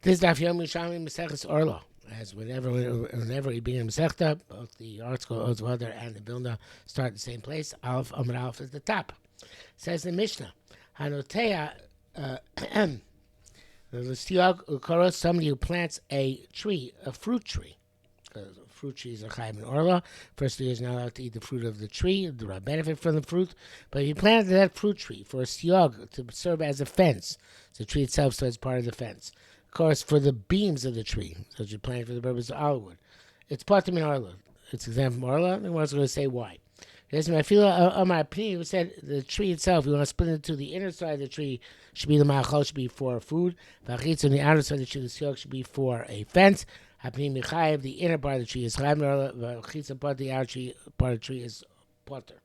This daf Yerushalmi Orlah. As whenever we begin Masechta, both the article Ozvader and the Vilna start at the same place. Aleph Amud Aleph at the top. Says the Mishnah, Hanotea the Stiog Ukoros, somebody who plants a tree, a fruit tree. Because fruit trees are Yerushalmi Orlah. First, he is not allowed to eat the fruit of the tree, the benefit from the fruit. But if he planted that fruit tree for a stiog to serve as a fence, the tree itself serves part of the fence. Of course, for the beams of the tree, so you plant for the purpose of olive wood. It's part of Orlah. It's exempt from Orlah. And we're going to say why. There's my feel on my opinion who said the tree itself, you want to split it into the inner side of the tree, should be the ma'achol, should be for food. V'achitz, on the outer side of the tree, the stiog should be for a fence. Hapnim Michayev, the inner part of the tree is Chayav Orlah, v'achitz, part of the outer tree, part of the tree is potter.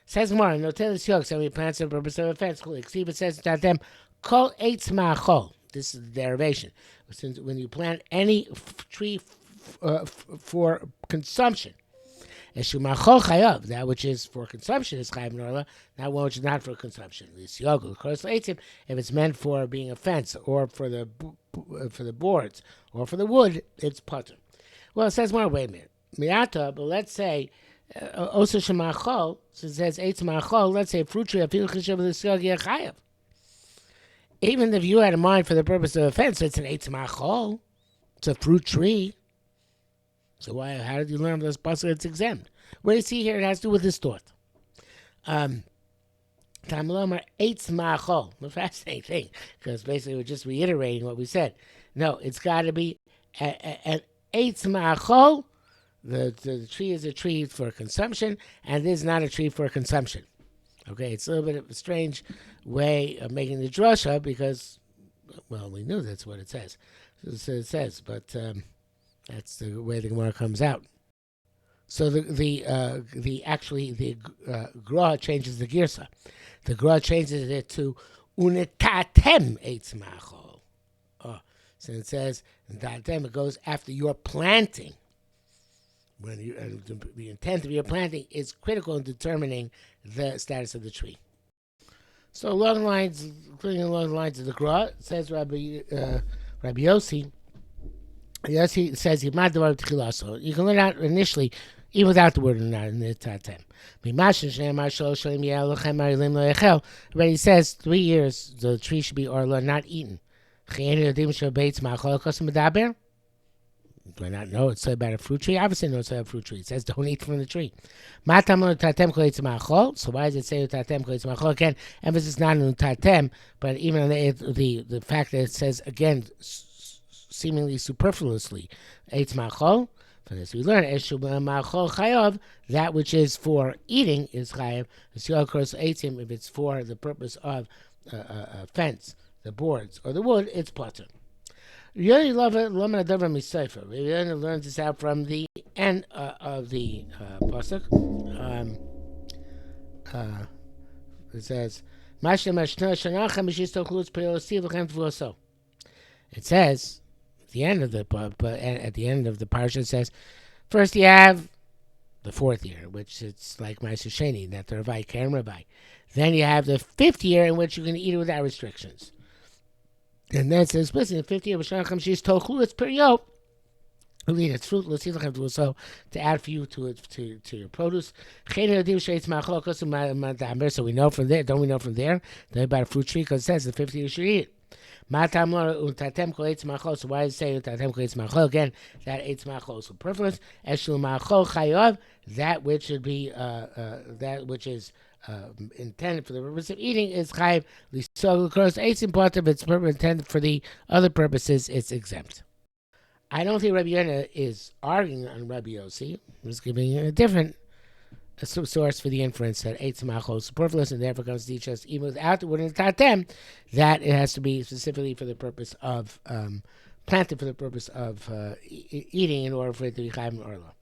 Says Gemara, no tell the stiog, somebody plants for the purpose of a fence. It says that them kol eitz ma'achol. This is the derivation. Since when you plant any tree for consumption, that which is for consumption is Chayav Orlah, that one which is not for consumption. If it's meant for being a fence or for the boards or for the wood, it's potter. Well, it says more. Wait a minute, miata. But let's say also shemachol. So it says eitz machol. Let's say fruit tree. Chayav. Even if you had in mind for the purpose of a fence, it's an eitz machol. It's a fruit tree. So why? How did you learn this pasuk? It's exempt. What do you see here? It has to do with this thought. Tamlomar eitz machol. The fascinating thing, because basically we're just reiterating what we said. No, it's got to be an eitz machol. The tree is a tree for consumption, and this is not a tree for consumption. Okay, it's a little bit of a strange way of making the drasha because, well, we knew that's what it says. So it says, but that's the way the Gemara comes out. So the Gra changes the girsa. The Gra changes it to unetatem eitz machol. So it says it goes after your planting. When the intent of your planting is critical in determining the status of the tree. So along the lines, including along the lines of the Gra, says Rabbi Yossi. Yossi says you can learn out initially, even without the word in the tatem. Already says 3 years the tree should be orla, not eaten. Do I not know? It's about a fruit tree. Obviously, no, it's about a fruit tree. It says don't eat from the tree. So why does it say tatem kol eitz machol? Again, emphasis not on tatem, but even on the fact that it says again, seemingly superfluously, eitz machol. From this we learn eshu machol chayav. That which is for eating is chayav. If it's for the purpose of a fence, the boards or the wood, it's potter. Yoni learns this out from the end of the pasuk. It says, it says at the end of the parsha, it says, first you have the 4th year, which it's like Ma'aser Sheni, that the Rabbi Karen Rabbi. Then you have the 5th year in which you can eat it without restrictions. And then it says, listen, in 50 years, she's tochlu, it's period. It's fruitless, so to add for you to your produce. So we know from there, don't we know from there? Then about a fruit tree, because it says the 50 you should eat it. So why does it say utatem kol eitz machol? Again, that eitz machol is superfluous. Eshu machol chayav, that which should be that which is intended for the purpose of eating is chayiv. So of course, eitz important. If it's intended for the other purposes, it's exempt. I don't think Rabbi Yonah is arguing on Rabbi Yossi. He's giving a different source for the inference that eitz machol is superfluous and therefore comes to teach us even without the word in tatem that it has to be specifically for the purpose of planted for the purpose of eating in order for it to be chayav orla.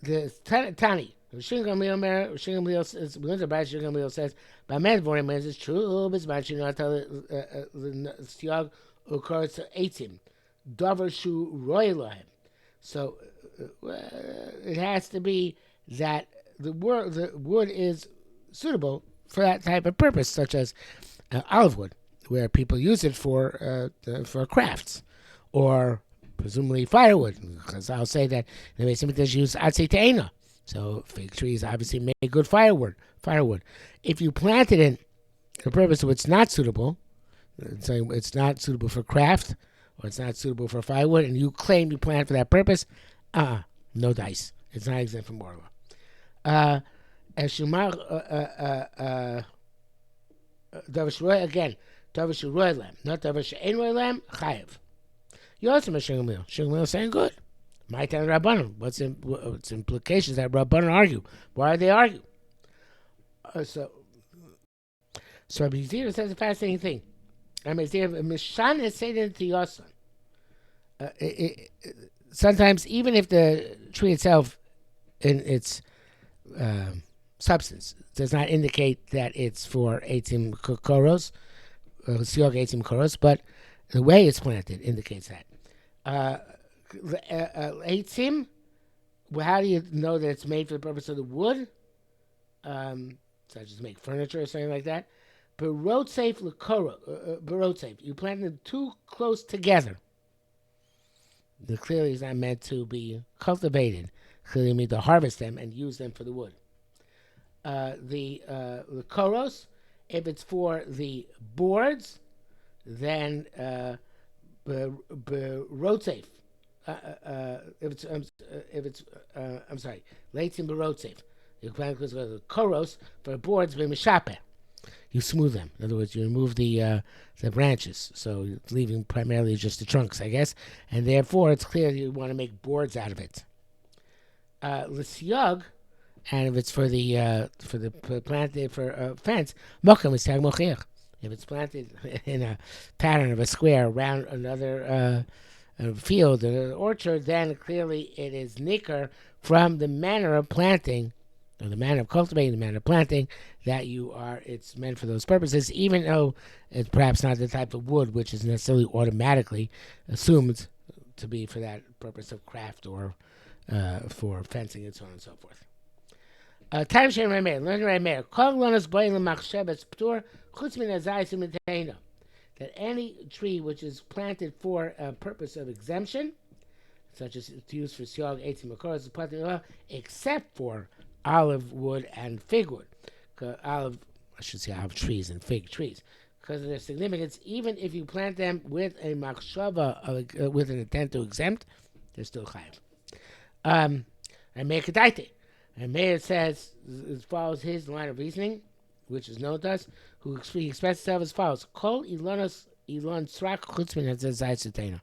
The Tani. Shin Gamliel says, we learned about Shin Gamliel says, by Medvorim, when it's true, but you know, tell the Stiog occurs to Eitzim, Dover Shu Royalahem. So it has to be that the wood is suitable for that type of purpose, such as olive wood. where people use it for crafts, or presumably firewood, because I'll say that the Beis Hamikdash use atzei te'ena. So fig trees obviously make good firewood. If you plant it in a purpose which is not suitable, saying it's not suitable for craft, or it's not suitable for firewood, and you claim you plant for that purpose, no dice. It's not exempt from Orlah. Again, davar sheroy lam, not davar she'ein roy lam, chayev. You also Shmuel. Shmuel saying good. My time Rabbanon. What's implications that Rabbanon argue? Why do they argue? So Rabbi Yizir says a fascinating thing. I mean, Mishan is saying to Yosan. Sometimes, even if the tree itself, in its substance, does not indicate that it's for Eitzim Koros, Siog Eitzim Koros, but the way it's planted indicates that. Eitzim, well, how do you know that it's made for the purpose of the wood? Such as make furniture or something like that. But road safe, you plant them too close together. Clearly, it's not meant to be cultivated. Clearly, you need to harvest them and use them for the wood. The koros, if it's for the boards, then road safe. I'm sorry, leitzim road safe. You plant the koros for boards be mishape. You smooth them. In other words, you remove the branches, so you're leaving primarily just the trunks, I guess, and therefore it's clear you want to make boards out of it. L'siyog, and if it's for the planted for fence, mokem is tag mocher. If it's planted in a pattern of a square around another field or orchard, then clearly it is nicker from the manner of planting, or the manner of cultivating, the manner of planting, that it's meant for those purposes, even though it's perhaps not the type of wood which is necessarily automatically assumed to be for that purpose of craft or for fencing and so on and so forth. Time Shem Remeir, learn Remeir. Kol lonos boyin l'machsheves p'tur chutz min hazayis u'mitena. That any tree which is planted for a purpose of exemption, such as to use for siog, eitzim, makoros, except for olive wood and fig wood. Olive trees and fig trees. Because of their significance, even if you plant them with a machshava, with an intent to exempt, they're still chayav. And Meir and Meir says, as follows his line of reasoning, which is known to us, who he expresses himself as follows: Kol ilonos ilon tzrak chutz min hazayis.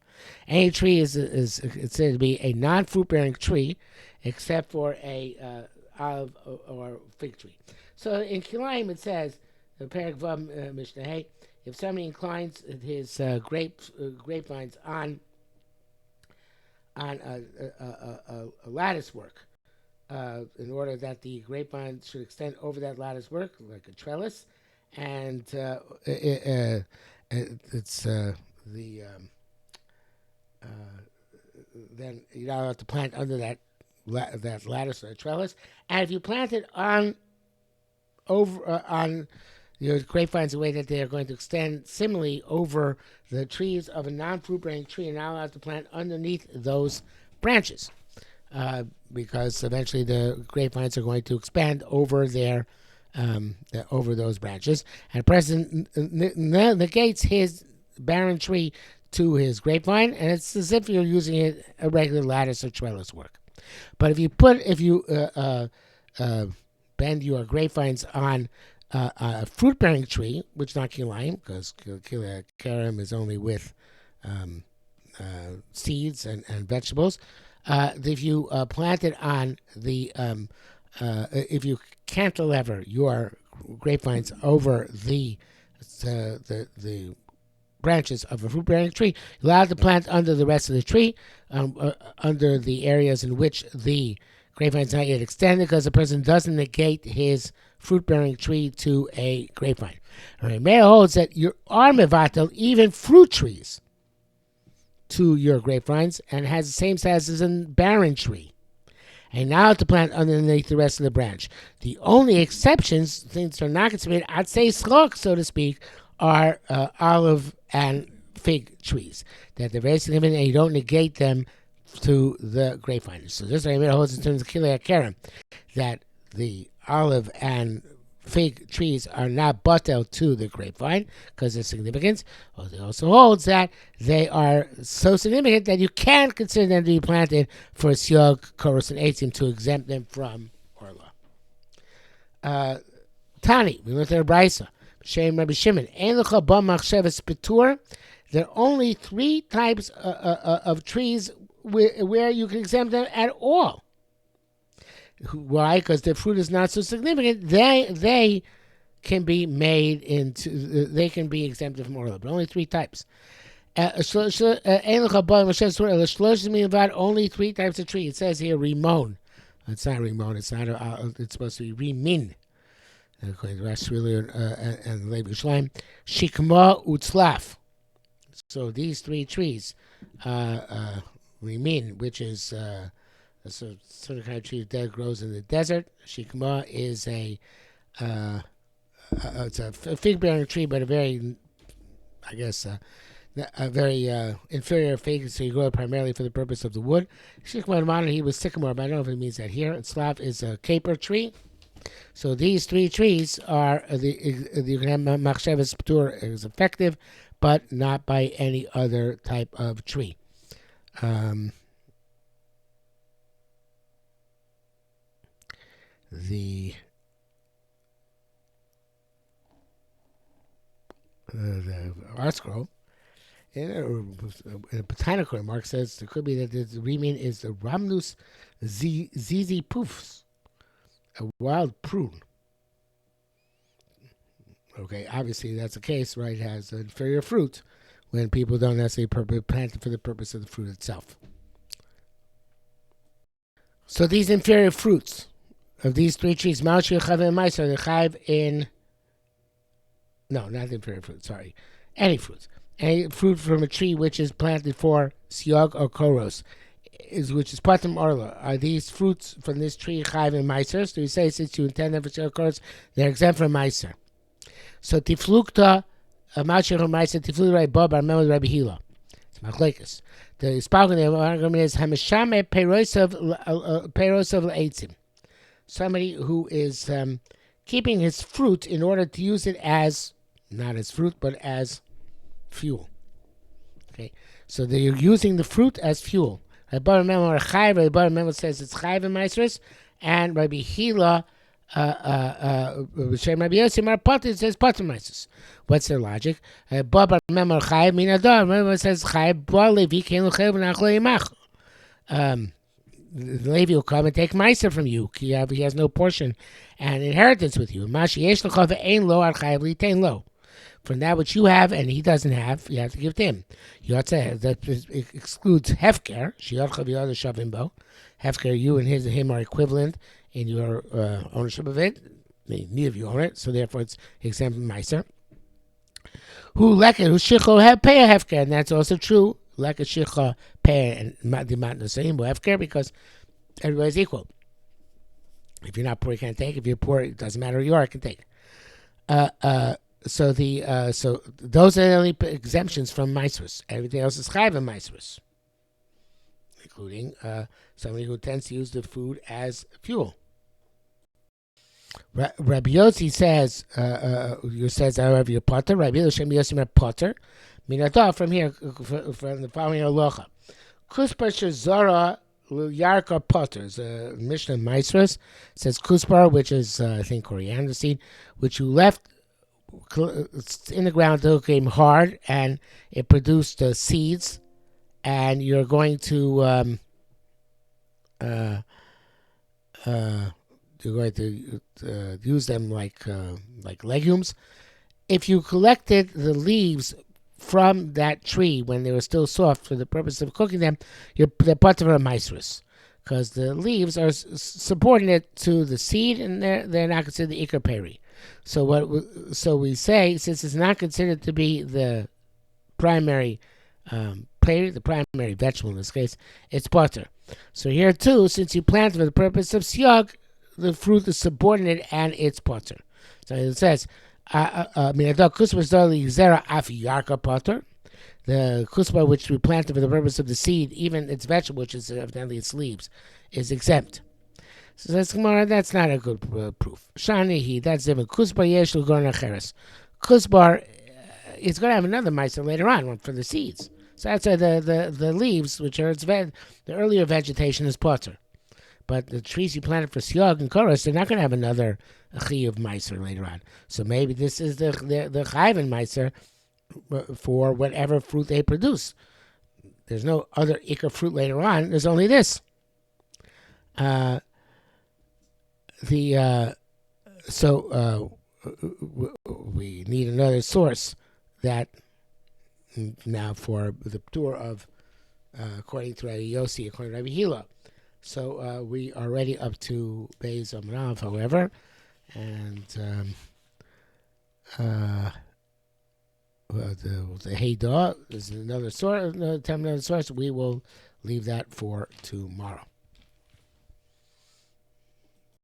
Any tree is considered to be a non-fruit-bearing tree, except for a olive or fig tree. So in Kilayim it says, the Perek Vav Mishnah Hey, if somebody inclines his grapevines on a lattice work, in order that the grapevine should extend over that lattice work like a trellis, and then you're not allowed to plant under that lattice or trellis. And if you plant it on your grapevines the way that they are going to extend similarly over the trees of a non-fruit bearing tree, you're not allowed to plant underneath those branches, because eventually the grapevines are going to expand over over those branches, and a person negates his barren tree to his grapevine, and it's as if you're using a regular lattice or trellis work. But if you bend your grapevines on a fruit-bearing tree, which is not kilayim, because karim is only with seeds and vegetables. If you plant it on if you cantilever your grapevines over the branches of a fruit-bearing tree, you're allowed to plant under the rest of the tree, under the areas in which the grapevine is not yet extended, because the person doesn't negate his fruit-bearing tree to a grapevine. Meir holds that you are mevatel even fruit trees to your grapevines, and has the same status as a barren tree, and now to plant underneath the rest of the branch. The only exceptions, things that are not considered atzei slok, so to speak, are olive and fig trees. That they're very significant, and you don't negate them to the grapevine. So this argument holds in terms of Kilei HaKerem, that the olive and fig trees are not batel to the grapevine because of significance. It also holds that they are so significant that you can't consider them to be planted for Siog, Koros, and Eitzim to exempt them from Orlah. Tani, we went to the Brisa. Shem Rabbi Shimon. Ein lecha ba machshavas betur. There are only 3 types of trees where you can exempt them at all. Why? Because the fruit is not so significant. They can be made into. They can be exempted from Orlah, but only 3 types. Only 3 types of tree. It says here rimon. It's not rimon. It's not. It's supposed to be rimin. According to Rashi and Levi Yerushalmi, shikma utzlaf. So these 3 trees, rimin, which is a certain kind of tree that grows in the desert. Shikma is it's a fig-bearing tree, but a very, I guess, a very inferior fig, so you grow it primarily for the purpose of the wood. Shikma Manor, he was sycamore, but I don't know if it means that here. And Slav is a caper tree. So these 3 trees are, you can have machshavas ptur is effective, but not by any other type of tree. The art scroll in a botanical remark says it could be that the remean is the Rhamnus zizi poofs, a wild prune. Okay, obviously that's the case, right? It has inferior fruit when people don't necessarily plant it for the purpose of the fruit itself. So these inferior fruits of these 3 trees, Malchi, Chav, and Meiser, they're Chav in. No, not the inferior fruit, sorry. Any fruits. Any fruit from a tree which is planted for Siog or Koros, which is Patim Orlah. Are these fruits from this tree Chav and Meiser? So we say, since you intend them for Siog or Koros, they're exempt from Meiser. So Tiflukta, Malchi, Meiser, Tiflukta, Rabbi Bob, Armel, Rabbi Hila. It's Machlekes. The spoken argument is Hamishame Peirosov Eitzim. Somebody who is keeping his fruit in order to use it as, not as fruit, but as fuel. Okay, so they're using the fruit as fuel. Rabbi Memo says it's Chayv and Maisris, and Rabbi Hila, Shem Rabbi Yossi Mar Potter says Potter Maisris. What's their logic? Rabbi Memo Chayv Minador. Memo says Chayv Bar Levi Ken Luchev Nachlo Yimach. The Levi will come and take Meiser from you. He has no portion and inheritance with you. From that which you have and he doesn't have, you have to give to him. That excludes Hefker. Hefker, you and him are equivalent in your ownership of it. Neither of you own it, so therefore it's exempt from Meiser. Who shicho have pay a Hefker, and that's also true. Like a shicha pay and the amount the same hefker because everybody's equal. If you're not poor, you can't take. If you're poor, it doesn't matter who you are, you can take. So those are the only exemptions from Maisrus. Everything else is chayv and Maisrus, including somebody who tends to use the food as fuel. Rabbi Yossi says, however, you're potter. Rabbi Yossi potter. Minatah from here, from the following halacha. Kuspar shezara yarka potter. It's a Mishnah Maisrus. Says kuspar, which is I think coriander seed, which you left in the ground until it became hard and it produced seeds, and you're going to use them like legumes. If you collected the leaves from that tree when they were still soft for the purpose of cooking them, they're part of a maisrus, because the leaves are subordinate to the seed and they're not considered the ikar peri. So we say, since it's not considered to be the primary peri, the primary vegetable in this case, it's potter. So here too, since you plant for the purpose of siog, the fruit is subordinate and it's potter. So it says Minadok kusba zdali zera af yarka potter. The kusba which we planted for the purpose of the seed, even its vegetable, which is evidently its leaves, is exempt. So that's Gemara. That's not a good proof. Shani that's different. Kusba yesh l'gorna cheres. Kusbar is going to have another meiser later on, one for the seeds. So that's the leaves, which are the earlier vegetation, is potter. But the trees you planted for siog and chorus, they're not going to have another chi of meiser later on. So maybe this is the chayven meiser for whatever fruit they produce. There's no other ikar fruit later on. There's only this. We need another source that now for the tour of according to Rabbi Yossi, according to Rabbi Hila. So we are already up to Beis Amrav, however, and the Haydah is another source. We will leave that for tomorrow.